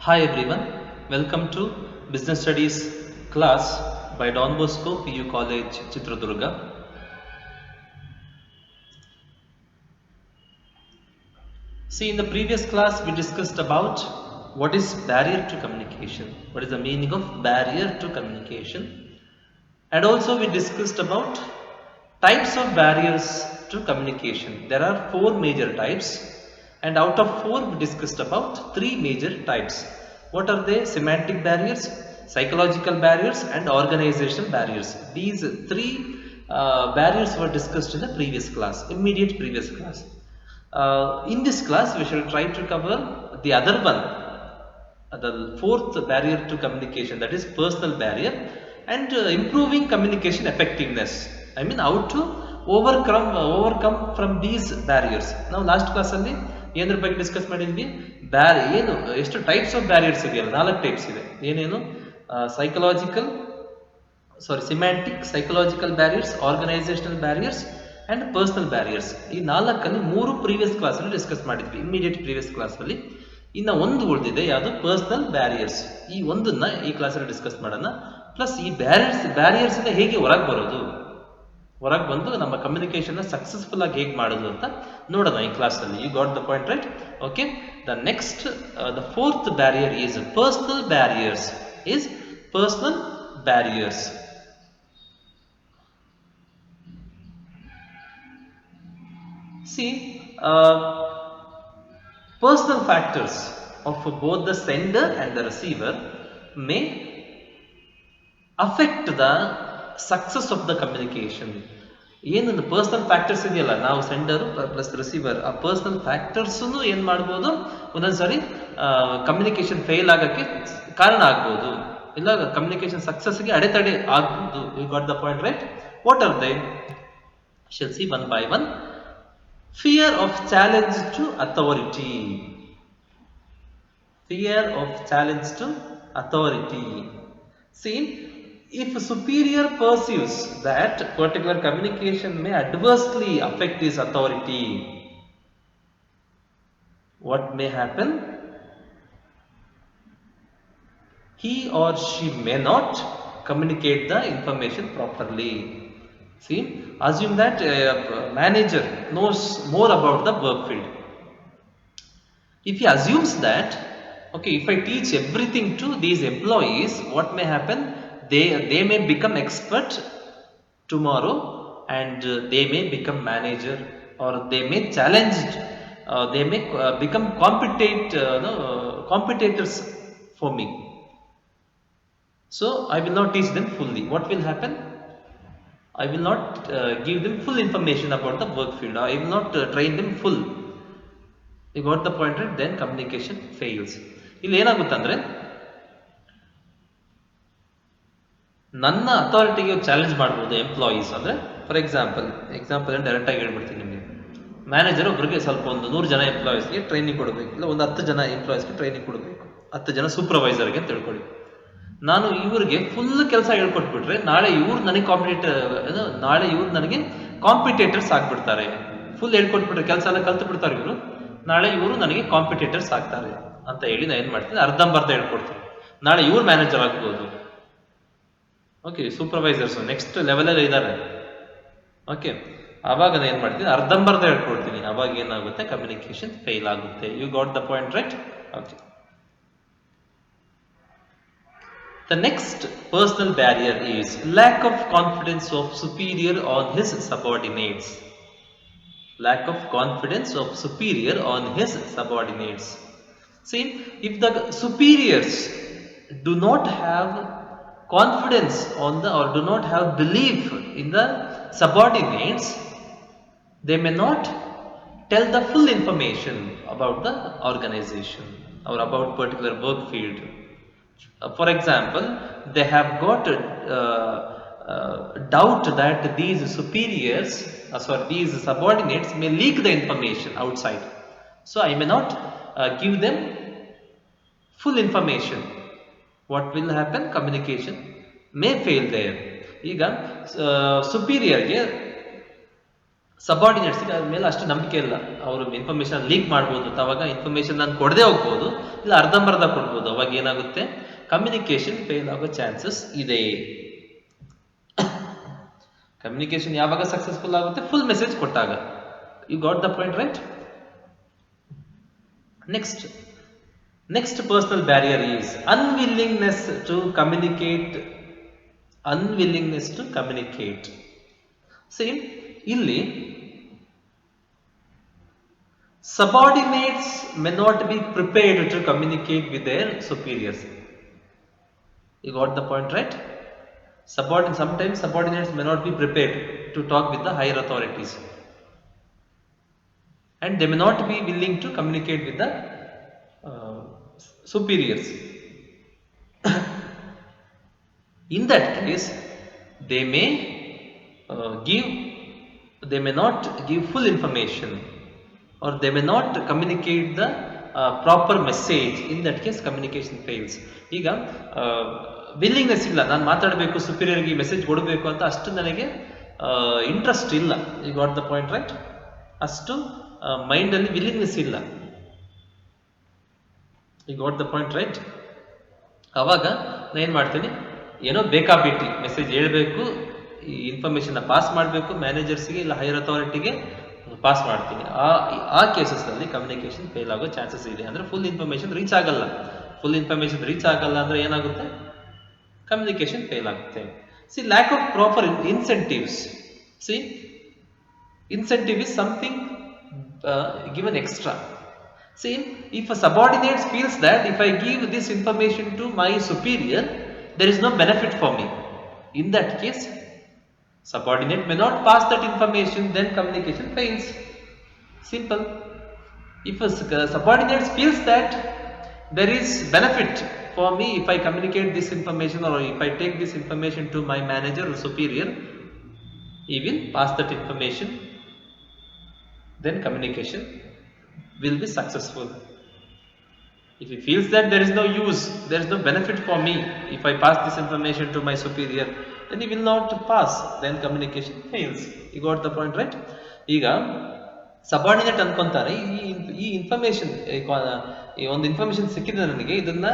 Hi everyone, welcome to Business Studies class by Don Bosco PU College, Chitradurga. See, in the previous class we discussed about what is barrier to communication, what is the meaning of barrier to communication, and also we discussed about types of barriers to communication. There are four major types, and out of four we discussed about three major types. What are they? Semantic barriers, psychological barriers, and organizational barriers. These three barriers were discussed in the previous class, immediate previous class. In this class we shall try to cover the other one, the fourth barrier to communication, that is personal barrier, and improving communication effectiveness. I mean how to overcome from these barriers. Now last class ಅಲ್ಲಿ ಏನರ ಬಗ್ಗೆ discuss ಮಾಡಿದ್ವಿ, ಏನು ಎಷ್ಟು types of barriers ಇದೆಯಲ್ಲ, 4 types ಇದೆ. ಏನೇನು? Psychological semantic, psychological barriers, organisational barriers and personal barriers. ಈ 4 ಮೂರು ಪ್ರೀವಿಯಸ್ ಕ್ಲಾಸ್ ಅಲ್ಲಿ ಡಿಸ್ಕಸ್ ಮಾಡಿದ್ವಿ, ಇಮಿಡಿಯೇಟ್ ಪ್ರೀವಿಯಸ್ ಕ್ಲಾಸ್ ಅಲ್ಲಿ. ಇನ್ನ ಒಂದು ಉಳಿದಿದೆ, ಯಾವುದು? Personal barriers. ಈ ಒಂದನ್ನ ಈ ಕ್ಲಾಸಲ್ಲಿ ಡಿಸ್ಕಸ್ ಮಾಡೋಣ. ಪ್ಲಸ್ ಈ ಬ್ಯಾರಿಯರ್ಸ್ ಇಂದ ಹೇಗೆ ಹೊರಗೆ ಬರೋದು, ಹೊರಗೆ ಬಂದು ನಮ್ಮ ಕಮ್ಯುನಿಕೇಶನ್ ಸಕ್ಸಸ್ಫುಲ್ ಆಗಿ ಹೇಗೆ ಮಾಡೋದು ಅಂತ ನೋಡೋಣ ಈ ಕ್ಲಾಸಲ್ಲಿ. You got the point, right? Okay. The next, the fourth barrier is personal barriers. Personal barriers. See, personal factors of both the sender and the receiver may affect the success of the communication. ಏನೊಂದು personal factors ಇದೆಯಲ್ಲ, ನಾವು sender plus receiver, ಆ personal ಫ್ಯಾಕ್ಟರ್ಸ್ನು ಏನು ಮಾಡ್ಬೋದು, ಒಂದೊಂದ್ಸರಿ communication fail ಆಗಕ್ಕೆ ಕಾರಣ ಆಗ್ಬೋದು, ಇಲ್ಲ ಕಮ್ಯುನಿಕೇಶನ್ ಸಕ್ಸಸ್ಗೆ ಅಡೆತಡೆ ಆಗ್ಬೋದು. You got the point, right? What are they? Shall see one by one. Fear of challenge to authority. Fear of challenge to authority. See, if a superior perceives that particular communication may adversely affect his authority, what may happen? He or she may not communicate the information properly. See, assume that a manager knows more about the work field. If he assumes that, okay, if I teach everything to these employees, what may happen? They may become expert tomorrow, and they may become manager, or they may challenge, they may become competitors for me. So I will not teach them fully. What will happen? I will not give them full information about the work field. I will not train them full. You got the point, right? Then communication fails. ಇಲ್ಲಿ ಏನಾಗುತ್ತಂದ್ರೆ, ನನ್ನ ಅಥಾರಿಟಿಗೆ challenge ಮಾಡ್ಬೋದು employees. ಅಂದರೆ for example direct ಆಗಿ ಹೇಳ್ಬಿಡ್ತೀನಿ ನಿಮಗೆ. Manager ಒಬ್ಬರಿಗೆ ಸ್ವಲ್ಪ ಒಂದು 100 ಜನ ಎಂಪ್ಲಾಯೀಸ್ಗೆ ಟ್ರೈನಿಂಗ್ ಕೊಡಬೇಕು, ಇಲ್ಲ ಒಂದು 10 ಜನ ಎಂಪ್ಲಾಯೀಸ್ಗೆ ಟ್ರೈನಿಂಗ್ ಕೊಡಬೇಕು, 10 ಜನ ಸೂಪರ್ವೈಸರ್ಗೆ ಅಂತ ತಿಳ್ಕೊಳ್ಳಿ. ನಾನು ಇವರಿಗೆ ಫುಲ್ ಕೆಲಸ ಹೇಳ್ಕೊಟ್ಬಿಟ್ರೆ ನಾಳೆ ಇವ್ರು ನನಗೆ ಕಾಂಪಿಟೇಟರ್ಸ್ ಆಗ್ಬಿಡ್ತಾರೆ. ಫುಲ್ ಹೇಳ್ಕೊಟ್ಬಿಟ್ರೆ ಕೆಲಸ ಎಲ್ಲ ಕಲ್ತು ಬಿಡ್ತಾರೆ ಇವರು, ನಾಳೆ ಇವರು ನನಗೆ ಕಾಂಪಿಟೇಟರ್ಸ್ ಆಗ್ತಾರೆ ಅಂತ ಹೇಳಿ ನಾನು ಏನು ಮಾಡ್ತೀನಿ, ಅರ್ಧಂಬರ್ಧ ಹೇಳ್ಕೊಡ್ತೀನಿ. ನಾಳೆ ಇವ್ರು ಮ್ಯಾನೇಜರ್ ಆಗ್ಬೋದು. ಓಕೆ, ಸೂಪರ್ವೈಸರ್ಸ್ ನೆಕ್ಸ್ಟ್ ಲೆವೆಲಲ್ಲಿ ಇದ್ದಾರೆ. ಓಕೆ, ಆವಾಗ ನಾನು ಏನು ಮಾಡ್ತೀನಿ, ಅರ್ಧಂಬರ್ಧ ಹೇಳ್ಕೊಡ್ತೀನಿ. ಆವಾಗ ಏನಾಗುತ್ತೆ, ಕಮ್ಯುನಿಕೇಶನ್ ಫೇಲ್ ಆಗುತ್ತೆ. You got the point, right? Okay. The next personal barrier is lack of confidence of superior on his subordinates. Lack of confidence of superior on his subordinates. See, if the superiors do not have confidence on the, or do not have belief in the subordinates, they may not tell the full information about the organization or about particular work field. For example, they have got doubt that these superiors, these subordinates may leak the information outside. So I may not give them full information. What will happen? Communication may fail there. ಈಗ superiorಗೆ ಸಬಾರ್ಡಿನೇಟ್ಸ್ಗೆ ಅದ್ರ ಮೇಲೆ ಅಷ್ಟು ನಂಬಿಕೆ ಇಲ್ಲ. ಅವರು information leak ಮಾಡ್ಬೋದು, ಅವಾಗ information ನಾನು ಕೊಡದೇ ಹೋಗ್ಬೋದು, ಇಲ್ಲ ಅರ್ಧಂಬರ್ಧ ಕೊಡ್ಬೋದು. ಅವಾಗ ಏನಾಗುತ್ತೆ, ಕಮ್ಯುನಿಕೇಶನ್ ಫೇಲ್ ಆಗೋ ಚಾನ್ಸಸ್ ಇದೆ. ಕಮ್ಯುನಿಕೇಶನ್ ಯಾವಾಗ ಸಕ್ಸಸ್ಫುಲ್ ಆಗುತ್ತೆ, ಫುಲ್ ಮೆಸೇಜ್ ಕೊಟ್ಟಾಗ. You got the point, right? Next personal barrier is unwillingness to communicate. Same ಇಲ್ಲಿ subordinates may not be prepared to communicate with their superiors. You got the point, right? Sometimes subordinates may not be prepared to talk with the higher authorities, and they may not be willing to communicate with the superiors. In that case, they may not give full information, or they may not communicate the proper message. In that case, communication fails. ಈಗ willingness ಇಲ್ಲ, ನಾನು ಮಾತಾಡಬೇಕು, ಸುಪೀರಿಯರ್ಗೆ message ಕೊಡಬೇಕು ಅಂತ ಅಷ್ಟು ನನಗೆ interest ಇಲ್ಲ. You got the point, right? ಅಷ್ಟು ಮೈಂಡಲ್ಲಿ ವಿಲ್ಲಿಂಗ್ನೆಸ್ ಇಲ್ಲ. You got the point, right? ಅವಾಗ ನಾನು ಏನು ಮಾಡ್ತೀನಿ, ಏನೋ ಬೇಕಾಬಿಟ್ಟಿ ಮೆಸೇಜ್ ಹೇಳಬೇಕು, ಈ ಇನ್ಫಾರ್ಮೇಶನ್ನ ಪಾಸ್ ಮಾಡಬೇಕು ಮ್ಯಾನೇಜರ್ಸ್ಗೆ ಇಲ್ಲ ಹೈಯರ್ ಅಥಾರಿಟಿಗೆ ಪಾಸ್ ಮಾಡ್ತೀನಿ. ಆ ಕೇಸಸ್ನಲ್ಲಿ ಕಮ್ಯುನಿಕೇಶನ್ ಫೇಲ್ ಆಗೋ ಚಾನ್ಸಸ್ ಇದೆ. ಅಂದರೆ ಫುಲ್ ಇನ್ಫಾರ್ಮೇಶನ್ ರೀಚ್ ಆಗಲ್ಲ. ಅಂದರೆ ಏನಾಗುತ್ತೆ, ಕಮ್ಯುನಿಕೇಶನ್ ಫೇಲ್ ಆಗುತ್ತೆ. Lack of proper incentives. Incentive is something given extra. If a subordinate feels that if I give this information to my superior, there is no benefit for me, in that case subordinate may not pass that information, then communication fails. Simple. If a subordinate feels that there is benefit for me if I communicate this information, or if I take this information to my manager or superior, he will pass that information, then communication will be successful. If he feels that there is no use, there is no benefit for me if I pass this information to my superior, then he will not pass, then communication fails. You got the point, right? ಈಗ subordinate ಅನ್ಕೊಂತಾರೆ, ಈ information, ಈ ಒಂದು information ಸಿಕ್ಕಿದೆ ನನಗೆ, ಇದನ್ನ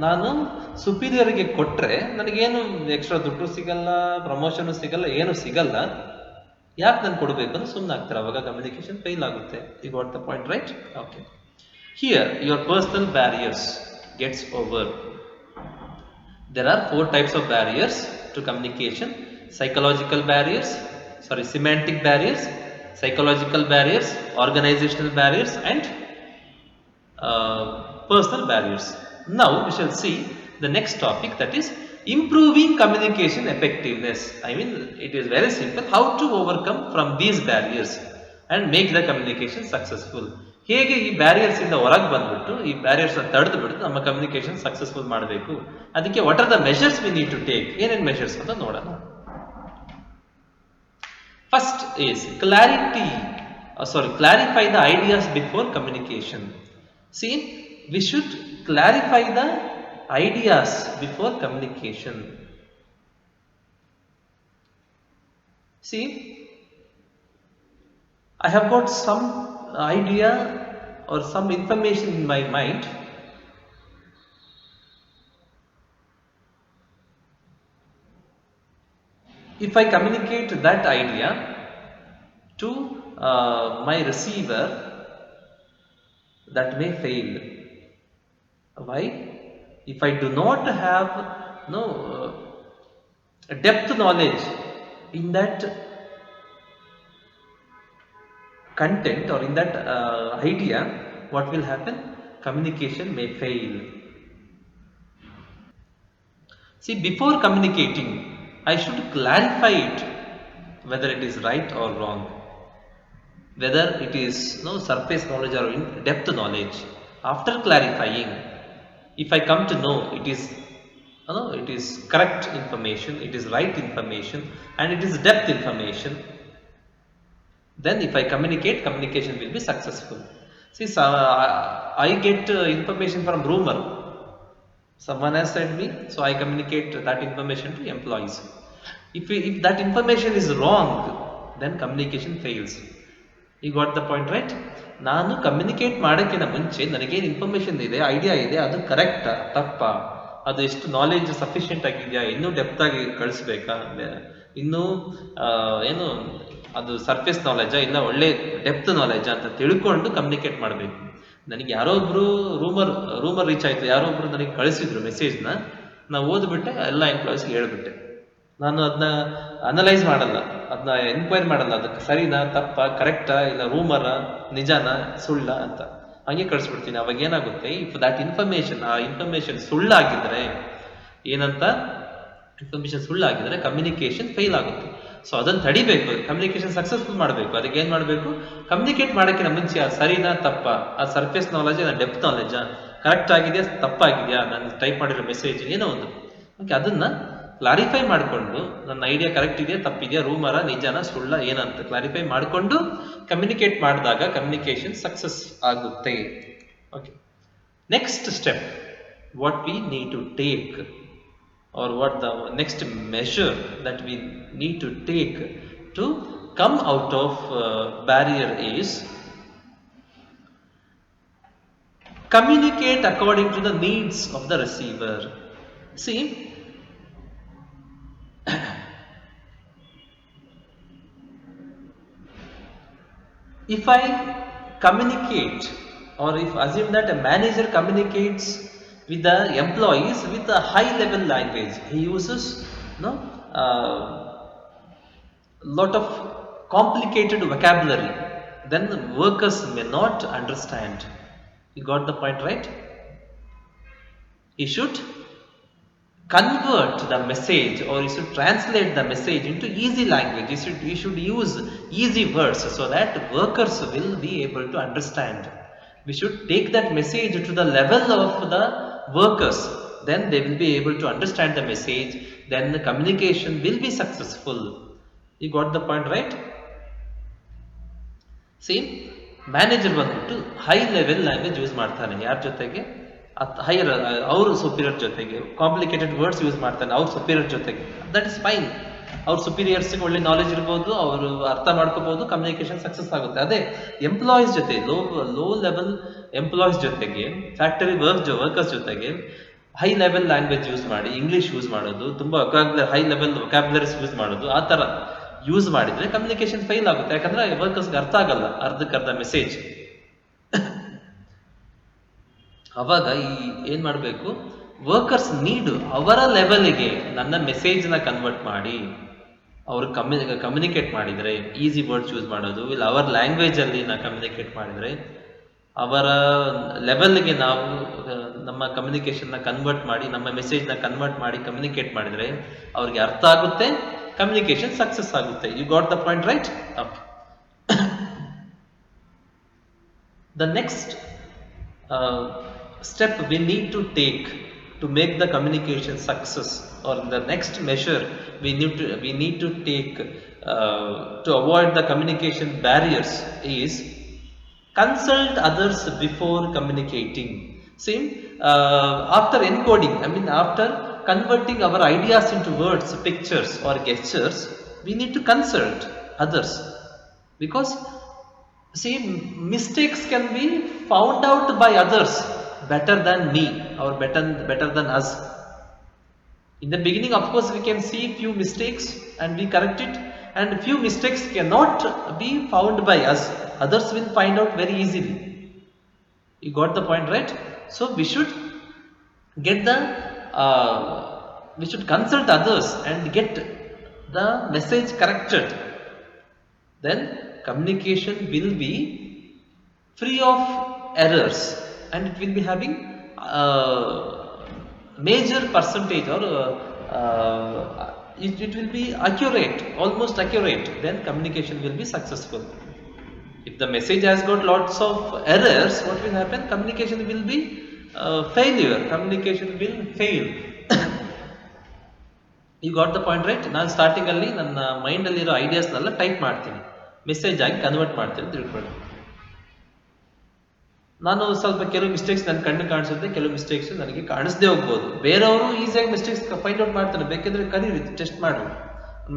ನಾನು ಸುಪೀರಿಯರ್ಗೆ ಕೊಟ್ಟರೆ ನನಗೇನು ಎಕ್ಸ್ಟ್ರಾ ದುಡ್ಡು ಸಿಗಲ್ಲ, ಪ್ರಮೋಷನ್ ಸಿಗಲ್ಲ, ಏನು ಸಿಗಲ್ಲ, ಯಾಕೆ ನಾನು ಕೊಡಬೇಕು ಅಂತ ಸುಮ್ಮನೆ ಆಗ್ತಾರೆ. ಅವಾಗ ಕಮ್ಯುನಿಕೇಶನ್ ಫೇಲ್ ಆಗುತ್ತೆ. You got the point, right? Okay. Here your personal barriers gets over. There are 4 types of barriers to communication: semantic barriers, psychological barriers, organizational barriers, and personal barriers. Now we shall see the next topic, that is improving communication effectiveness. It is very simple how to overcome from these barriers and make the communication successful. ಹೇಗೆ ಈ barriers ಇಂದ ಹೊರಗೆ ಬಂದ್ಬಿಟ್ಟು ಈ barriers ತಡೆದು ಬಿಟ್ಟು ನಮ್ಮ communication successful ಮಾಡಬೇಕು, ಅದಕ್ಕೆ what are the measures we need to take, ಏನೇನು ಮೆಷರ್ಸ್ ಅಂತ ನೋಡೋಣ. First is clarify the ideas before communication. We should clarify the ideas before communication. I have got some idea or some information in my mind. If I communicate that idea to my receiver, that may fail. Why? If I do not have depth knowledge in that content or in that idea, what will happen? Communication may fail. Before communicating, I should clarify it, whether it is right or wrong, whether it is surface knowledge or in depth knowledge. After clarifying, if I come to know it is correct information, it is right information, and it is depth information, then if I communicate, communication will be successful. I get information from rumor. Someone has said me, so I communicate that information to employees. If that information is wrong, then communication fails. You got the point right. ನಾನು communicate ಮಾಡೋಕ್ಕಿಂತ ಮುಂಚೆ ನನಗೇನು information ಇದೆ, idea ಇದೆ, ಅದು ಕರೆಕ್ಟಾ ತಪ್ಪಾ, ಅದು ಎಷ್ಟು ನಾಲೆಜ್ ಸಫಿಷಿಯೆಂಟ್ ಆಗಿದೆಯಾ, ಇನ್ನೂ ಡೆಪ್ತ್ ಆಗಿ ಕಳಿಸ್ಬೇಕಾ, ಇನ್ನೂ ಏನು ಅದು ಸರ್ಫೇಸ್ ನಾಲೆಜಾ ಇಲ್ಲ ಒಳ್ಳೆ ಡೆಪ್ತ್ ನಾಲೆಜಾ ಅಂತ ತಿಳ್ಕೊಂಡು ಕಮ್ಯುನಿಕೇಟ್ ಮಾಡಬೇಕು. ನನಗೆ ಯಾರೋ ಒಬ್ರು ರೂಮರ್ ರೀಚ್ ಆಯಿತು, ಯಾರೋ ಒಬ್ರು ನನಗೆ ಕಳಿಸಿದ್ರು ಮೆಸೇಜ್ನ, ನಾವು ಓದ್ಬಿಟ್ಟೆ ಎಲ್ಲ ಎಂಪ್ಲಾಯೀಸ್ಗೆ ಹೇಳ್ಬಿಟ್ಟೆ. ನಾನು ಅದನ್ನ ಅನಲೈಸ್ ಮಾಡಲ್ಲ, ಅದನ್ನ ಎನ್ಕ್ವೈರಿ ಮಾಡಲ್ಲ, ಅದಕ್ಕೆ ಸರಿನಾ ತಪ್ಪಾ ಕರೆಕ್ಟಾ ಇಲ್ಲ ರೂಮರ ನಿಜಾನ ಸುಳ್ಳ ಅಂತ ಹಂಗೆ ಕಳಿಸ್ಬಿಡ್ತೀನಿ. ಅವಾಗ ಏನಾಗುತ್ತೆ, ಇಫ್ ದಟ್ ಇನ್ಫಾರ್ಮೇಶನ್ ಆ ಇನ್ಫಾರ್ಮೇಶನ್ ಸುಳ್ಳಾಗಿದ್ರೆ ಏನಂತ, ಇನ್ಫಾರ್ಮೇಶನ್ ಸುಳ್ಳಾಗಿದ್ರೆ ಕಮ್ಯುನಿಕೇಶನ್ ಫೇಲ್ ಆಗುತ್ತೆ. ಸೊ ಅದನ್ನು ತಡಿಬೇಕು, ಕಮ್ಯುನಿಕೇಶನ್ ಸಕ್ಸಸ್ಫುಲ್ ಮಾಡಬೇಕು. ಅದಕ್ಕೆ ಏನು ಮಾಡಬೇಕು, ಕಮ್ಯುನಿಕೇಟ್ ಮಾಡೋಕ್ಕಿಂತ ಮುಂಚೆ ಆ ಸರಿನಾ ತಪ್ಪಾ, ಆ ಸರ್ಫೇಸ್ ನಾಲೆಜ್ ಡೆಪ್ತ್ ನಾಲೆಜಾ, ಕರೆಕ್ಟ್ ಆಗಿದೆಯಾ ತಪ್ಪಾಗಿದೆಯಾ, ನಾನು ಟೈಪ್ ಮಾಡಿರೋ ಮೆಸೇಜ್ ಏನೋ ಒಂದು ಓಕೆ ಅದನ್ನ ಕ್ಲಾರಿಫೈ ಮಾಡಿಕೊಂಡು ನನ್ನ ಐಡಿಯಾ ಕರೆಕ್ಟ್ ಇದೆಯಾ ತಪ್ಪಿದೆಯಾ, ರೂಮರ ನಿಜಾನ ಸುಳ್ಳ ಏನಂತ ಕ್ಲಾರಿಫೈ ಮಾಡಿಕೊಂಡು ಕಮ್ಯುನಿಕೇಟ್ ಮಾಡಿದಾಗ ಕಮ್ಯುನಿಕೇಶನ್ ಸಕ್ಸಸ್ ಆಗುತ್ತೆ. Okay, next step what we need to take or what the next measure that we need to take to come out of barrier is communicate according to the needs of the receiver. See, if I communicate, or if assume that a manager communicates with the employees with a high level language, he uses lot of complicated vocabulary, then the workers may not understand. You got the point right? He should convert the message, or he should translate the message into easy language. He should use easy words so that workers will be able to understand. We should take that message to the level of the workers, then they will be able to understand the message, then the communication will be successful. You got the point right? See, manager ಬಂದ್ಬಿಟ್ಟು high level language use ಮಾಡ್ತಾನೆ, ಯಾರ ಜೊತೆಗೆ, higher ಅವ್ರ superior ಜೊತೆಗೆ complicated words use ಮಾಡ್ತಾನೆ ಅವ್ರ superior ಜೊತೆಗೆ. That is fine, ಅವ್ರ ಸುಪೀರಿಯರ್ಸ್ಗೆ ಒಳ್ಳೆ ನಾಲೆಜ್ ಇರ್ಬೋದು, ಅವರು ಅರ್ಥ ಮಾಡ್ಕೋಬಹುದು, ಕಮ್ಯುನಿಕೇಶನ್ ಸಕ್ಸಸ್ ಆಗುತ್ತೆ. ಅದೇ ಎಂಪ್ಲಾಯೀಸ್ ಜೊತೆ, ಲೋ ಲೆವೆಲ್ ಎಂಪ್ಲಾಯೀಸ್ ಜೊತೆಗೆ, ಫ್ಯಾಕ್ಟರಿ ವರ್ಕರ್ಸ್ ಜೊತೆಗೆ ಹೈ ಲೆವೆಲ್ ಲ್ಯಾಂಗ್ವೇಜ್ ಯೂಸ್ ಮಾಡಿ, ಇಂಗ್ಲಿಷ್ ಯೂಸ್ ಮಾಡೋದು, ತುಂಬಾ ಹೈ ಲೆವೆಲ್ ವೊಕ್ಯಾಬ್ಯುಲರೀಸ್ ಯೂಸ್ ಮಾಡೋದು, ಆ ಥರ ಯೂಸ್ ಮಾಡಿದ್ರೆ ಕಮ್ಯುನಿಕೇಶನ್ ಫೇಲ್ ಆಗುತ್ತೆ. ಯಾಕಂದ್ರೆ ವರ್ಕರ್ಸ್ಗೆ ಅರ್ಥ ಆಗಲ್ಲ ಅರ್ಧಕ್ಕರ್ಧ ಮೆಸೇಜ್. ಅವಾಗ ಏನ್ ಮಾಡಬೇಕು, ವರ್ಕರ್ಸ್ ನೀಡ್ ಅವರ ಲೆವೆಲ್ಗೆ ನನ್ನ ಮೆಸೇಜ್ನ ಕನ್ವರ್ಟ್ ಮಾಡಿ ಅವರು ಕಮ್ಯುನಿಕೇಟ್ ಮಾಡಿದರೆ, ಈಸಿ ವರ್ಡ್ಸ್ ಯೂಸ್ ಮಾಡೋದು ಇಲ್ಲ ಅವರ ಲ್ಯಾಂಗ್ವೇಜಲ್ಲಿ ನಾವು ಕಮ್ಯುನಿಕೇಟ್ ಮಾಡಿದರೆ, ಅವರ ಲೆವೆಲ್ಗೆ ನಾವು ನಮ್ಮ ಕಮ್ಯುನಿಕೇಶನ್ನ ಕನ್ವರ್ಟ್ ಮಾಡಿ, ನಮ್ಮ ಮೆಸೇಜ್ನ ಕನ್ವರ್ಟ್ ಮಾಡಿ ಕಮ್ಯುನಿಕೇಟ್ ಮಾಡಿದರೆ ಅವ್ರಿಗೆ ಅರ್ಥ ಆಗುತ್ತೆ, ಕಮ್ಯುನಿಕೇಶನ್ ಸಕ್ಸಸ್ ಆಗುತ್ತೆ. You got the point right? The next step we need to take to make the communication success, or the next measure we need to take to avoid the communication barriers is consult others before communicating. See, after encoding, after converting our ideas into words, pictures or gestures, we need to consult others, because see, mistakes can be found out by others better than me, or better than us. In the beginning, of course, we can see few mistakes and we correct it, and few mistakes cannot be found by us, others will find out very easily. You got the point right? So we should get we should consult others and get the message corrected, then communication will be free of errors, and it will be having major percentage, or it will be accurate, almost accurate, then communication will be successful. If the message has got lots of errors, what will happen? Communication will be failure, communication will fail. You got the point right? ನಾನು starting ಅಲ್ಲಿ ನನ್ನ mind ಅಲ್ಲಿರೋ ಐಡಿಯಾಸ್ನೆಲ್ಲ type ಮಾಡ್ತೀನಿ, message ಆಗಿ convert ಮಾಡ್ತೀನಿ ತಿಳ್ಕೊಳ್ಳಿ. ನಾನು ಸ್ವಲ್ಪ ಕೆಲವು ಮಿಸ್ಟೇಕ್ಸ್ ನನ್ನ ಕಣ್ಣು ಕಾಣಿಸುತ್ತೆ, ಕೆಲವು ಮಿಸ್ಟೇಕ್ಸ್ ನನಗೆ ಕಾಣಿಸದೇ ಹೋಗ್ಬೋದು. ಬೇರೆಯವರು ಈಸಿಯಾಗಿ ಮಿಸ್ಟೇಕ್ಸ್ ಫೈಂಡ್ ಔಟ್ ಮಾಡ್ತಾರೆ, ಬೇಕಿದ್ರೆ ಕರೀರಿ, ಟೆಸ್ಟ್ ಮಾಡಿ.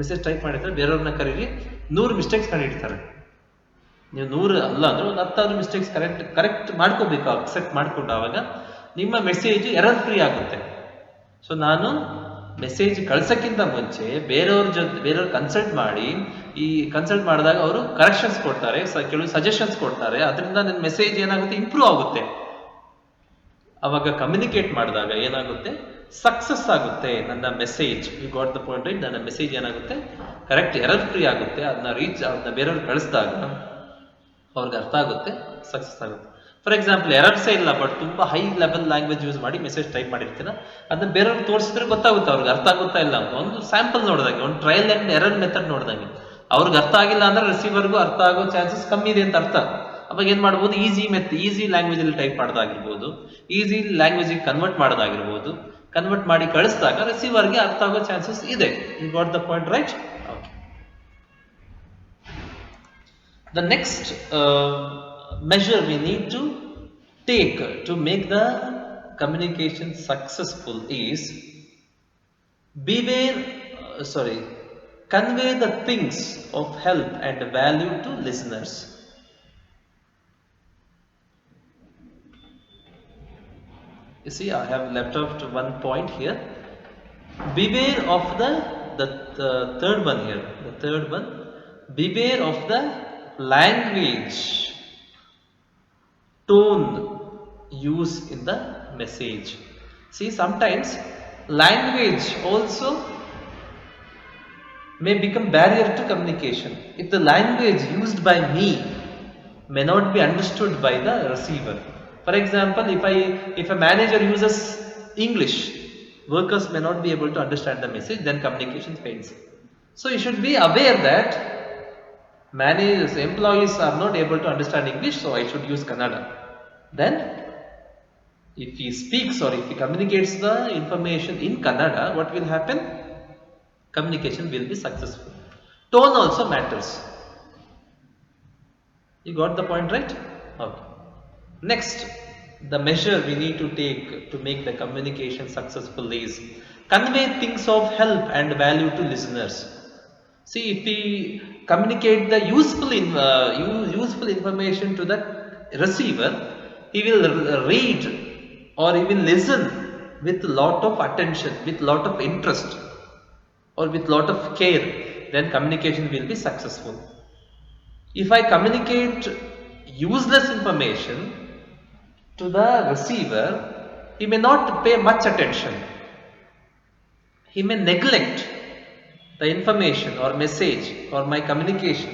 ಮೆಸೇಜ್ ಟೈಪ್ ಮಾಡಿರ್ತಾರೆ, ಬೇರೆಯವ್ರನ್ನ ಕರೀರಿ, 100 ಮಿಸ್ಟೇಕ್ಸ್ ಕಂಡಿಡ್ತಾರೆ. ನೀವು 100 ಅಲ್ಲ ಅಂದ್ರೆ ಒಂದು 10 ಮಿಸ್ಟೇಕ್ಸ್ ಕರೆಕ್ಟ್ ಮಾಡ್ಕೋಬೇಕು, ಅಕ್ಸೆಪ್ಟ್ ಮಾಡಿಕೊಂಡು ಆವಾಗ ನಿಮ್ಮ ಮೆಸೇಜ್ ಎರರ್ ಫ್ರೀ ಆಗುತ್ತೆ. ಸೊ ನಾನು ಮೆಸೇಜ್ ಕಳ್ಸೋಕ್ಕಿಂತ ಮುಂಚೆ ಬೇರೆಯವ್ರ ಕನ್ಸಲ್ಟ್ ಮಾಡಿ, ಈ ಕನ್ಸಲ್ಟ್ ಮಾಡಿದಾಗ ಅವರು ಕರೆಕ್ಷನ್ಸ್ ಕೊಡ್ತಾರೆ, ಕೆಲವು ಸಜೆಷನ್ಸ್ ಕೊಡ್ತಾರೆ, ಅದರಿಂದ ನನ್ನ ಮೆಸೇಜ್ ಏನಾಗುತ್ತೆ, ಇಂಪ್ರೂವ್ ಆಗುತ್ತೆ. ಅವಾಗ ಕಮ್ಯುನಿಕೇಟ್ ಮಾಡಿದಾಗ ಏನಾಗುತ್ತೆ, ಸಕ್ಸಸ್ ಆಗುತ್ತೆ ನನ್ನ message. You got the point right. ನನ್ನ ಮೆಸೇಜ್ ಏನಾಗುತ್ತೆ, ಕರೆಕ್ಟ್ ಎರರ್ ಫ್ರೀ ಆಗುತ್ತೆ. ಅದನ್ನ ಬೇರೆಯವ್ರಿಗೆ ಕಳಿಸಿದಾಗ ಅವ್ರಿಗೆ ಅರ್ಥ ಆಗುತ್ತೆ, ಸಕ್ಸಸ್ ಆಗುತ್ತೆ. ಫಾರ್ ಎಕ್ಸಾಂಪಲ್ ಎರರ್ಸೇ ಇಲ್ಲ, ಬಟ್ ತುಂಬಾ ಹೈ ಲೆವೆಲ್ ಲ್ಯಾಂಗ್ವೇಜ್ ಯೂಸ್ ಮಾಡಿ ಮೆಸೇಜ್ ಟೈಪ್ ಮಾಡಿರ್ತೀರ, ಅದನ್ನ ಬೇರೆಯವ್ರಿಗೆ ತೋರಿಸಿದ್ರೆ ಗೊತ್ತಾಗುತ್ತೆ ಅವ್ರಿಗೆ ಅರ್ಥ ಆಗುತ್ತಾ ಇಲ್ಲ ಅಂತ. ಒಂದು ಸ್ಯಾಂಪಲ್ ನೋಡಿದಂಗೆ, ಒಂದು ಟ್ರಯಲ್ ಅಂಡ್ ಎರರ್ ಮೆಥಡ್ ನೋಡಿದಂಗೆ. ಅವ್ರಿಗೆ ಅರ್ಥ ಆಗಿಲ್ಲ ಅಂದ್ರೆ ರಿಸೀವರ್ಗೂ ಅರ್ಥ ಆಗೋ ಚಾನ್ಸಸ್ ಕಮ್ಮಿ ಇದೆ ಅಂತ ಅರ್ಥ. ಅವಾಗ ಏನ್ ಮಾಡ್ಬೋದು, ಈಸಿ ಲ್ಯಾಂಗ್ವೇಜ್ ಅಲ್ಲಿ ಟೈಪ್ ಮಾಡೋದಾಗಿರ್ಬೋದು, ಈಸಿ ಲ್ಯಾಂಗ್ವೇಜ್ ಕನ್ವರ್ಟ್ ಮಾಡೋದಾಗಿರ್ಬೋದು, ಕನ್ವರ್ಟ್ ಮಾಡಿ ಕಳಿಸಿದಾಗ ರಿಸೀವರ್ಗೆ ಅರ್ಥ ಆಗೋ ಚಾನ್ಸಸ್ ಇದೆ. You got the point right. Okay. The next measure we need to take to make the communication successful is convey the things of help and value to listeners. You see, I have left out one point here. Beware of the third one here. The third one, beware of the language, tone use in the message. See, sometimes language also may become barrier to communication. If the language used by me may not be understood by the receiver. For example, if a manager uses English, workers may not be able to understand the message, then communication fails. So you should be aware that employees are not able to understand English, so I should use Kannada. Then if he speaks or if he communicates the information in Kannada, what will happen? Communication will be successful. Tone also matters. You got the point, right? Okay. Next, the measure we need to take to make the communication successful is convey things of help and value to listeners. See, if we communicate the useful information to the receiver, he will read or he will listen with lot of attention, with lot of interest, or with lot of care. Then communication will be successful. If I communicate useless information to the receiver, he may not pay much attention. He may neglect the information or message or my communication.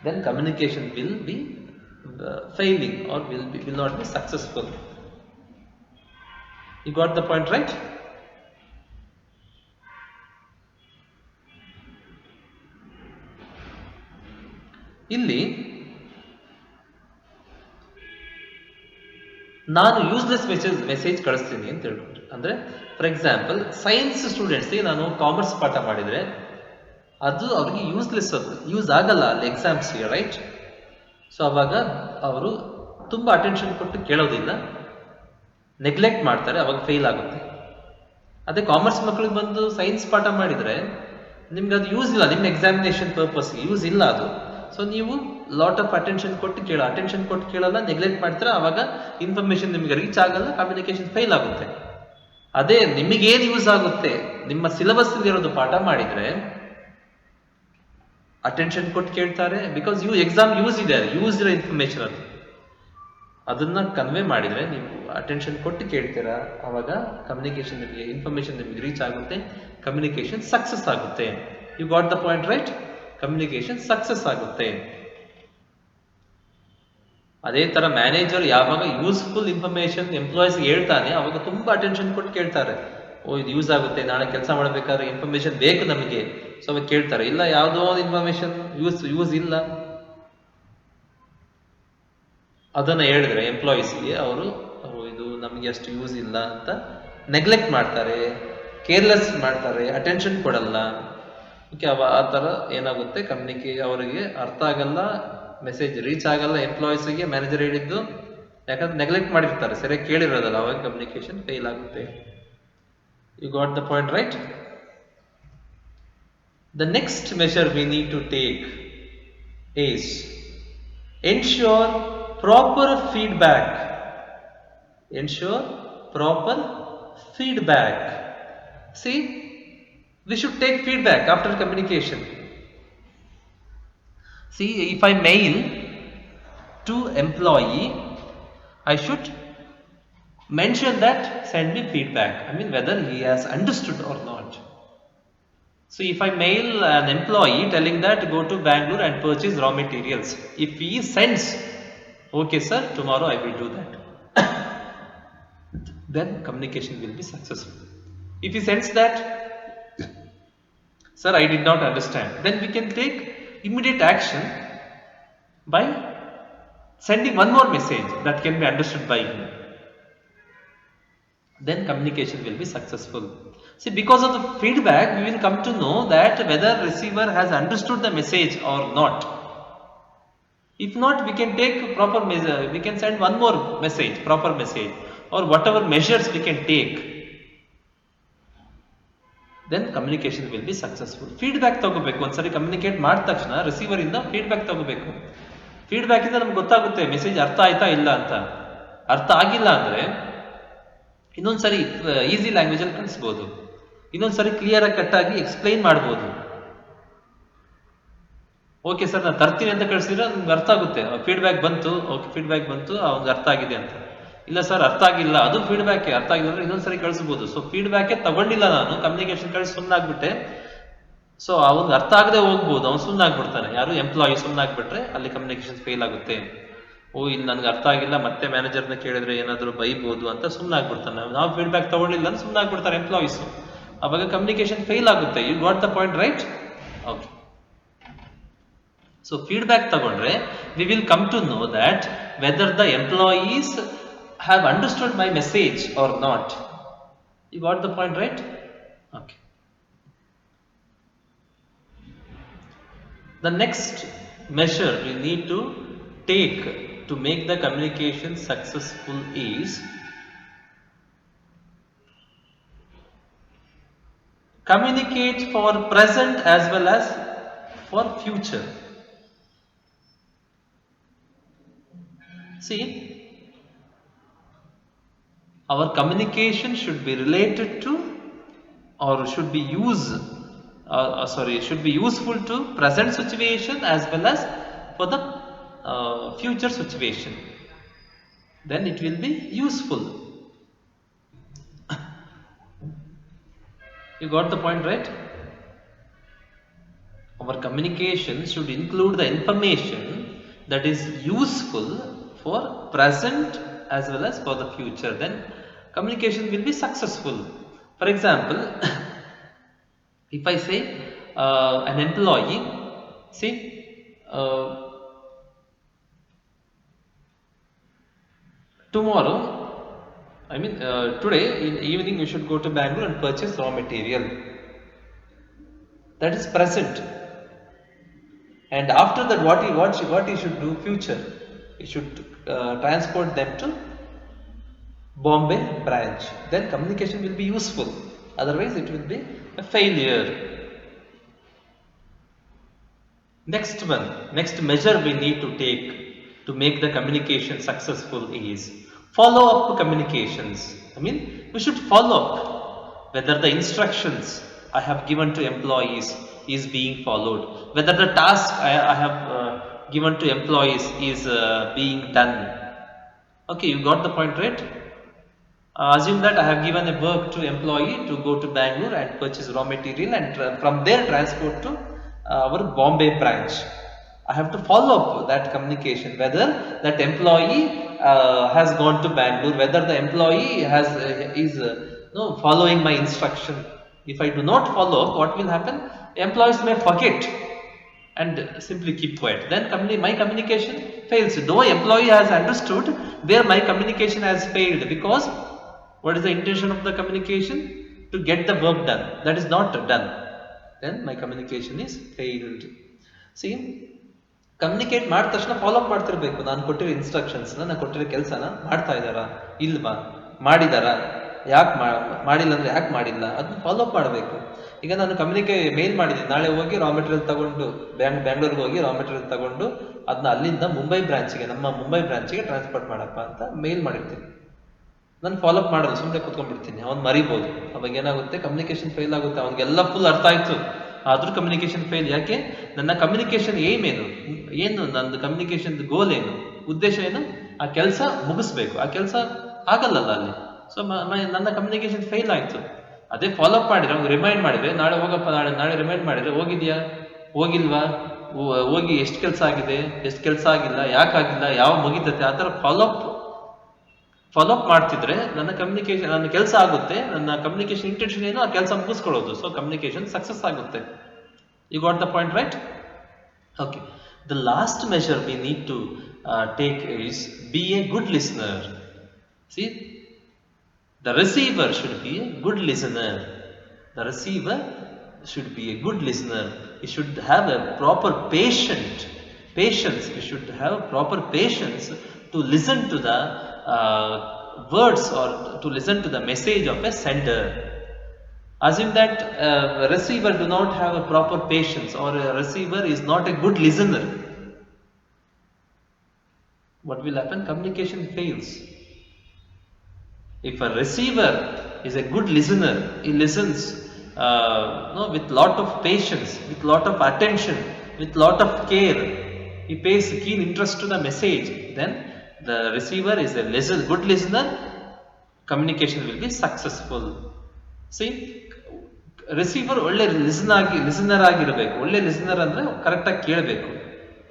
Then communication will be failing or will not be successful. You got the point, right? ಇಲ್ಲಿ ನಾನು useless message ಕಳಿಸ್ತೀನಿ ಅಂತ ಹೇಳ್ಬಿಟ್ಟು, ಅಂದ್ರೆ for example science ಸ್ಟೂಡೆಂಟ್ಸ್ಗೆ ನಾನು commerce ಪಾಠ ಮಾಡಿದ್ರೆ ಅದು ಅವ್ರಿಗೆ ಯೂಸ್ಲೆಸ್, ಅದು ಯೂಸ್ ಆಗಲ್ಲ ಅಲ್ಲಿ ಎಕ್ಸಾಮ್ಸ್ಗೆ, ರೈಟ್? ಸೊ ಅವಾಗ ಅವರು ತುಂಬ ಅಟೆನ್ಷನ್ ಕೊಟ್ಟು ಕೇಳೋದಿಲ್ಲ, ನೆಗ್ಲೆಕ್ಟ್ ಮಾಡ್ತಾರೆ, ಅವಾಗ ಫೇಲ್ ಆಗುತ್ತೆ. ಅದೇ ಕಾಮರ್ಸ್ ಮಕ್ಕಳಿಗೆ ಬಂದು ಸೈನ್ಸ್ ಪಾಠ ಮಾಡಿದರೆ ನಿಮ್ಗೆ ಅದು ಯೂಸ್ ಇಲ್ಲ, ನಿಮ್ಮ ಎಕ್ಸಾಮಿನೇಷನ್ ಪರ್ಪಸ್ಗೆ ಯೂಸ್ ಇಲ್ಲ ಅದು. ಸೊ ನೀವು ಲಾಟ್ ಆಫ್ ಅಟೆನ್ಷನ್ ಕೊಟ್ಟು ಕೇಳಲ್ಲ, ನೆಗ್ಲೆಕ್ಟ್ ಮಾಡ್ತಾರೆ, ಅವಾಗ ಇನ್ಫಾರ್ಮೇಶನ್ ನಿಮಗೆ ರೀಚ್ ಆಗಲ್ಲ, ಕಮ್ಯುನಿಕೇಶನ್ ಫೇಲ್ ಆಗುತ್ತೆ. ಅದೇ ನಿಮಗೇನು ಯೂಸ್ ಆಗುತ್ತೆ, ನಿಮ್ಮ ಸಿಲೆಬಸ್ ಇರೋದು ಪಾಠ ಮಾಡಿದರೆ ಅಟೆನ್ಷನ್ ಕೊಟ್ಟು ಕೇಳ್ತಾರೆ, ಬಿಕಾಸ್ ಎಕ್ಸಾಮ್ ಯೂಸ್ ಇರೋ ಇನ್ಫಾರ್ಮೇಶನ್ ಅದು, ಅದನ್ನ ಕನ್ವೆ ಮಾಡಿದ್ರೆ ನೀವು ಅಟೆನ್ಷನ್ ಕೊಟ್ಟು ಕೇಳ್ತೀರಾ, ಅವಾಗ ಕಮ್ಯುನಿಕೇಶನ್ ನಿಮಗೆ ಇನ್ಫಾರ್ಮೇಶನ್ ನಿಮಗೆ ರೀಚ್ ಆಗುತ್ತೆ, ಕಮ್ಯುನಿಕೇಶನ್ ಸಕ್ಸಸ್ ಆಗುತ್ತೆ. You got the point, right? Communication success ಆಗುತ್ತೆ. ಅದೇ ತರ ಮ್ಯಾನೇಜರ್ ಯಾವಾಗ ಯೂಸ್ಫುಲ್ ಇನ್ಫಾರ್ಮೇಶನ್ ಎಂಪ್ಲಾಯೀಸ್ ಹೇಳ್ತಾನೆ, ಅವಾಗ ತುಂಬಾ ಅಟೆನ್ಷನ್ ಕೊಟ್ಟು ಕೇಳ್ತಾರೆ. ಓ ಇದು ಯೂಸ್ ಆಗುತ್ತೆ, ನಾಳೆ ಕೆಲಸ ಮಾಡಬೇಕಾದ್ರೆ ಇನ್ಫಾರ್ಮೇಶನ್ ಬೇಕು ನಮಗೆ, ಸೊ ಅವಾಗ ಕೇಳ್ತಾರೆ. ಇಲ್ಲ ಯಾವುದೋ ಒಂದು ಇನ್ಫಾರ್ಮೇಶನ್ ಯೂಸ್ ಇಲ್ಲ ಅದನ್ನ ಹೇಳಿದ್ರೆ ಎಂಪ್ಲಾಯೀಸ್ಗೆ, ಅವರು ಇದು ನಮಗೆ ಅಷ್ಟು ಯೂಸ್ ಇಲ್ಲ ಅಂತ ನೆಗ್ಲೆಕ್ಟ್ ಮಾಡ್ತಾರೆ, ಕೇರ್ಲೆಸ್ ಮಾಡ್ತಾರೆ, ಅಟೆನ್ಷನ್ ಕೊಡಲ್ಲ. ಓಕೆ, ಆ ಥರ ಏನಾಗುತ್ತೆ, ಅವರಿಗೆ ಅರ್ಥ ಆಗಲ್ಲ, ಮೆಸೇಜ್ ರೀಚ್ ಆಗಲ್ಲ ಎಂಪ್ಲಾಯೀಸ್ಗೆ ಮ್ಯಾನೇಜರ್ ಹೇಳಿದ್ದು, ಯಾಕಂದ್ರೆ ನೆಗ್ಲೆಕ್ಟ್ ಮಾಡಿರ್ತಾರೆ, ಸರಿಯಾಗಿ ಕೇಳಿರೋದಲ್ಲ, ಅವಾಗ ಕಮ್ಯುನಿಕೇಶನ್ ಫೇಲ್ ಆಗುತ್ತೆ. You got the point, right? The next measure we need to take is ensure proper feedback. Ensure proper feedback. See, we should take feedback after communication. See, if I mail to employee, I should mention that send me feedback. I mean whether he has understood or not. So if I mail an employee telling that go to Bangalore and purchase raw materials, if he sends, okay sir, tomorrow I will do that, then communication will be successful. If he sends that, sir, I did not understand, then we can take immediate action by sending one more message that can be understood by him. Then communication will be successful. See, because of the feedback, we will come to know that whether receiver has understood the message or not. If not, we can take proper measure, we can send one more message, proper message, or whatever measures we can take. Then communication will be successful. Feedback ತಗೋಬೇಕು. ಒಂದ್ಸರಿ communicate ಮಾಡಿದ ತಕ್ಷಣ receiver ಇಂದ feedback ತಗೋಬೇಕು. Feedback ಇಂದ ನಮ್ಗೆ ಗೊತ್ತಾಗುತ್ತೆ message ಅರ್ಥ ಆಯ್ತಾ ಇಲ್ಲ ಅಂತ. ಅರ್ಥ ಆಗಿಲ್ಲ ಅಂದ್ರೆ ಇನ್ನೊಂದ್ಸರಿ ಈಸಿ ಲ್ಯಾಂಗ್ವೇಜ್ ಅಲ್ಲಿ ಕಳಿಸ್ಬೋದು, ಇನ್ನೊಂದ್ಸರಿ ಕ್ಲಿಯರ್ ಆಗಿ ಕಟ್ ಆಗಿ ಎಕ್ಸ್ಪ್ಲೈನ್ ಮಾಡ್ಬೋದು. ಓಕೆ ಸರ್ ನಾನು ತರ್ತೀನಿ ಅಂತ ಕಳಿಸಿದ್ರೆ ನಮ್ಗೆ ಅರ್ಥ ಆಗುತ್ತೆ, ಫೀಡ್ಬ್ಯಾಕ್ ಬಂತು, ಓಕೆ ಫೀಡ್ಬ್ಯಾಕ್ ಬಂತು, ಅವ್ನಿಗೆ ಅರ್ಥ ಆಗಿದೆ ಅಂತ. ಇಲ್ಲ ಸರ್ ಅರ್ಥ ಆಗಿಲ್ಲ, ಅದು ಫೀಡ್ಬ್ಯಾಕ್ ಅರ್ಥ ಆಗಿಲ್ಲ ಅಂದ್ರೆ ಇನ್ನೊಂದ್ಸರಿ ಕಳಿಸ್ಬೋದು. ಸೊ ಫೀಡ್ಬ್ಯಾಕ್ ತಗೊಂಡಿಲ್ಲ ನಾನು, ಕಮ್ಯುನಿಕೇಶನ್ ಕಳಿಸಿ ಸುಮ್ಮನಾಗ್ಬಿಟ್ಟೆ, ಸೊ ಅವ್ನಿಗೆ ಅರ್ಥ ಆಗದೆ ಹೋಗ್ಬೋದು, ಅವ್ನು ಸುಮ್ಮನಾಗ್ಬಿಡ್ತಾನೆ. ಯಾರು ಎಂಪ್ಲಾಯಿ ಸುಮ್ಮನಾಗ್ಬಿಟ್ರೆ ಅಲ್ಲಿ ಕಮ್ಯುನಿಕೇಶನ್ ಫೇಲ್ ಆಗುತ್ತೆ. ಓ ಇಲ್ಲಿ ನನಗೆ ಅರ್ಥ ಆಗಿಲ್ಲ, ಮತ್ತೆ ಮ್ಯಾನೇಜರ್ನ ಕೇಳಿದ್ರೆ ಏನಾದರೂ ಬೈಬೋದು ಅಂತ ಸುಮ್ಮನಾಗ್ಬಿಡ್ತಾನೆ. ನಾವು ಫೀಡ್ಬ್ಯಾಕ್ ತಗೊಳ್ಳಿಲ್ಲ ಅಂದ್ರೆ ಸುಮ್ಮನಾಗ್ಬಿಡ್ತಾರೆ ಎಂಪ್ಲಾಯೀಸ್, ಅವಾಗ ಕಮ್ಯುನಿಕೇಶನ್ ಫೇಲ್ ಆಗುತ್ತೆ. You got the point right? Okay. So feedback ತಗೊಂಡ್ರೆ we will come to know that whether the employees have understood my message or not. You got the point right? Okay. The next measure we need to take to make the communication successful is communicate for present as well as for future. See, our communication should be related to or should be useful to present situation as well as for the future situation. Then it will be useful. You got the point right? Our communication should include the information that is useful for present as well as for the future. Then communication will be successful. For example, if I say an employee, see, tomorrow, I mean today in evening you should go to Bangalore and purchase raw material. That is present. And after that, what he should do? Future. He should transport them to Bombay branch. Then communication will be useful. Otherwise, it will be a failure. Next measure we need to take to make the communication successful is follow-up communications. I mean, we should follow up whether the instructions I have given to employees is being followed, whether the task I have given to employees is being done. Okay, you got the point right? Assume that I have given a work to employee to go to Bangalore and purchase raw material and from there transport to our Bombay branch. I have to follow up that communication, whether that employee has gone to Bangalore, whether the employee is following my instruction. If I do not follow up, what will happen? Employees may forget and simply keep quiet. Then my communication fails. Though employee has understood, there my communication has failed, because what is the intention of the communication? To get the work done. That is not done. Then my communication is failed. See, communicate ಮಾಡಿದ ತಕ್ಷಣ follow up ಮಾಡ್ತಿರ್ಬೇಕು. ನಾನು ಕೊಟ್ಟಿರೋ ಇನ್ಸ್ಟ್ರಕ್ಷನ್ಸ್ನ, ನಾನು ಕೊಟ್ಟಿರೋ ಕೆಲಸನ ಮಾಡ್ತಾ ಇದ್ದಾರಾ ಇಲ್ವಾ, ಮಾಡಿದಾರಾ, ಯಾಕೆ ಮಾಡಿಲ್ಲ ಅಂದರೆ ಯಾಕೆ ಮಾಡಿಲ್ಲ, ಅದನ್ನ ಫಾಲೋಅಪ್ ಮಾಡಬೇಕು. ಈಗ ನಾನು ಮೇಲ್ ಮಾಡಿದ್ದೀನಿ, ನಾಳೆ ಹೋಗಿ ರಾ ಮೆಟೀರಿಯಲ್ ತಗೊಂಡು ಬ್ಯಾಂಗ್ಳೂರ್ಗೆ ಹೋಗಿ ರಾ ಮೆಟೀರಿಯಲ್ ತಗೊಂಡು ಅದನ್ನ ಅಲ್ಲಿಂದ ಮುಂಬೈ ಬ್ರಾಂಚ್ಗೆ, ನಮ್ಮ ಮುಂಬೈ ಬ್ರಾಂಚ್ಗೆ ಟ್ರಾನ್ಸ್ಫರ್ ಮಾಡಪ್ಪ ಅಂತ ಮೇಲ್ ಮಾಡಿರ್ತೀನಿ. ನಾನು ಫಾಲೋ ಅಪ್ ಮಾಡಲ್ಲ, ಸುಮ್ಮನೆ ಕುತ್ಕೊಂಡ್ಬಿಡ್ತೀನಿ. ಅವ್ನು ಮರಿಬೋದು. ಅವಾಗ ಏನಾಗುತ್ತೆ, ಕಮ್ಯುನಿಕೇಶನ್ ಫೇಲ್ ಆಗುತ್ತೆ. ಅವ್ನಿಗೆಲ್ಲ ಫುಲ್ ಅರ್ಥ ಆಯ್ತು, ಆದ್ರೂ ಕಮ್ಯುನಿಕೇಶನ್ ಫೇಲ್. ಯಾಕೆ? ನನ್ನ ಕಮ್ಯುನಿಕೇಶನ್ ಏಮ್ ಏನು ನಂದು ಕಮ್ಯುನಿಕೇಶನ್ ಗೋಲ್ ಏನು, ಉದ್ದೇಶ ಏನು? ಆ ಕೆಲಸ ಮುಗಿಸ್ಬೇಕು. ಆ ಕೆಲಸ ಆಗಲ್ಲಲ್ಲ ಅಲ್ಲಿ. ಸೊ ನನ್ನ ಕಮ್ಯುನಿಕೇಶನ್ ಫೇಲ್ ಆಯ್ತು. ಅದೇ ಫಾಲೋ ಅಪ್ ಮಾಡಿದ್ರೆ, ಅವ್ನು ರಿಮೈಂಡ್ ಮಾಡಿದ್ರೆ, ನಾಳೆ ಹೋಗಪ್ಪ, ನಾಳೆ ರಿಮೈಂಡ್ ಮಾಡಿದ್ರೆ, ಹೋಗಿದ್ಯಾ, ಹೋಗಿಲ್ವಾ, ಹೋಗಿ ಎಷ್ಟು ಕೆಲಸ ಆಗಿದೆ, ಎಷ್ಟು ಕೆಲಸ ಆಗಿಲ್ಲ, ಯಾಕಾಗಿಲ್ಲ, ಯಾವ ಮುಗಿತತೆ, ಆ ಥರ ಫಾಲೋ ಅಪ್ ಮಾಡ್ತಿದ್ರೆ ನನ್ನ ಕೆಲಸ ಆಗುತ್ತೆ. ನನ್ನ ಕಮ್ಯುನಿಕೇಶನ್ ಇಂಟೆನ್ಷನ್ ಏನು, ಆ ಕೆಲಸ ಮುಗಿಸ್ಕೊಳ್ಳೋದು. ಸೊ ಕಮ್ಯುನಿಕೇಶನ್ ಸಕ್ಸಸ್ ಆಗುತ್ತೆ. You got the point, right? Okay. The last measure we need to take is be a good listener. See, the receiver should be a good listener. The receiver should be a good listener. He should have a proper patience. You should have proper patience to listen to the words or to listen to the message of a sender. Assume that a receiver do not have a proper patience, or a receiver is not a good listener. What will happen? Communication fails. If a receiver is a good listener, he listens with lot of patience, with lot of attention, with lot of care. He pays keen interest to the message. Then the receiver is a good listener. Communication will be successful. See, receiver ಒಳ್ಳೆ listener ಆಗಿರಬೇಕು. ಒಳ್ಳೆ listener ಅಂದ್ರೆ ಕರೆಕ್ಟಾಗಿ ಕೇಳಬೇಕು,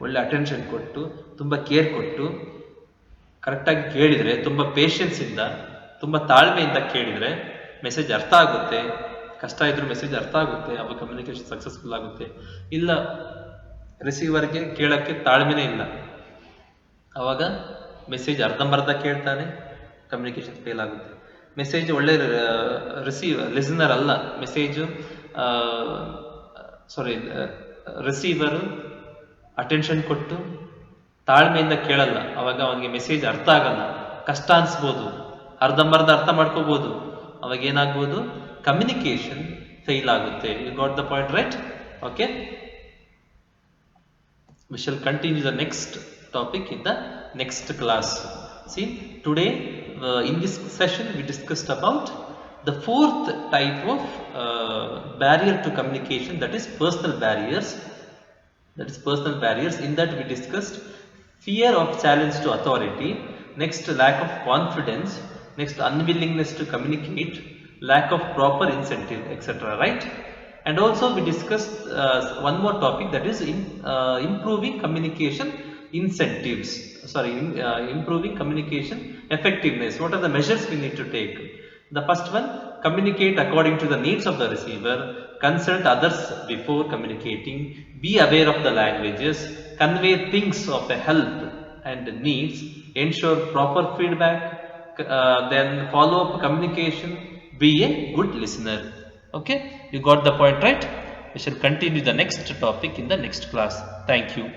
ಒಳ್ಳೆ attention ಕೊಟ್ಟು, ತುಂಬ care ಕೊಟ್ಟು, ಕರೆಕ್ಟಾಗಿ ಕೇಳಿದರೆ, ತುಂಬ ಪೇಷನ್ಸಿಂದ, ತುಂಬ ತಾಳ್ಮೆಯಿಂದ ಕೇಳಿದರೆ ಮೆಸೇಜ್ ಅರ್ಥ ಆಗುತ್ತೆ. ಕಷ್ಟ ಇದ್ರೂ ಮೆಸೇಜ್ ಅರ್ಥ ಆಗುತ್ತೆ, ಅವಾಗ ಕಮ್ಯುನಿಕೇಶನ್ ಸಕ್ಸಸ್ಫುಲ್ ಆಗುತ್ತೆ. ಇಲ್ಲ, ರಿಸೀವರ್ಗೆ ಕೇಳೋಕ್ಕೆ ತಾಳ್ಮೆನೇ ಇಲ್ಲ, ಆವಾಗ ಮೆಸೇಜ್ ಅರ್ಧಂಬರ್ಧ ಕೇಳ್ತಾನೆ, ಕಮ್ಯುನಿಕೇಶನ್ ಫೇಲ್ ಆಗುತ್ತೆ. ಮೆಸೇಜ್ ಒಳ್ಳೆ ಲಿಸನರ್ ಅಲ್ಲ, ರಿಸೀವರು ಅಟೆನ್ಷನ್ ಕೊಟ್ಟು ತಾಳ್ಮೆಯಿಂದ ಕೇಳಲ್ಲ, ಅವಾಗ ಅವನಿಗೆ ಮೆಸೇಜ್ ಅರ್ಥ ಆಗಲ್ಲ, ಕಷ್ಟ ಅನ್ಸ್ಬೋದು, ಅರ್ಧಂಬರ್ಧ ಅರ್ಥ ಮಾಡ್ಕೋಬಹುದು, ಅವಾಗ ಏನಾಗ್ಬೋದು, ಕಮ್ಯುನಿಕೇಶನ್ ಫೇಲ್ ಆಗುತ್ತೆ. You got the point, right? Okay, we shall continue the next topic in the next class. See, today in this session we discussed about the fourth type of barrier to communication, that is personal barriers. In that we discussed fear of challenge to authority, next lack of confidence, next unwillingness to communicate, lack of proper incentive, etc. Right? And also we discussed one more topic, that is improving communication incentives. Improving communication effectiveness. What are the measures we need to take? The first one, communicate according to the needs of the receiver, consult others before communicating, be aware of the languages, convey things of a help and needs, ensure proper feedback, then follow up communication, be a good listener. Okay, you got the point, right? We shall continue the next topic in the next class. Thank you.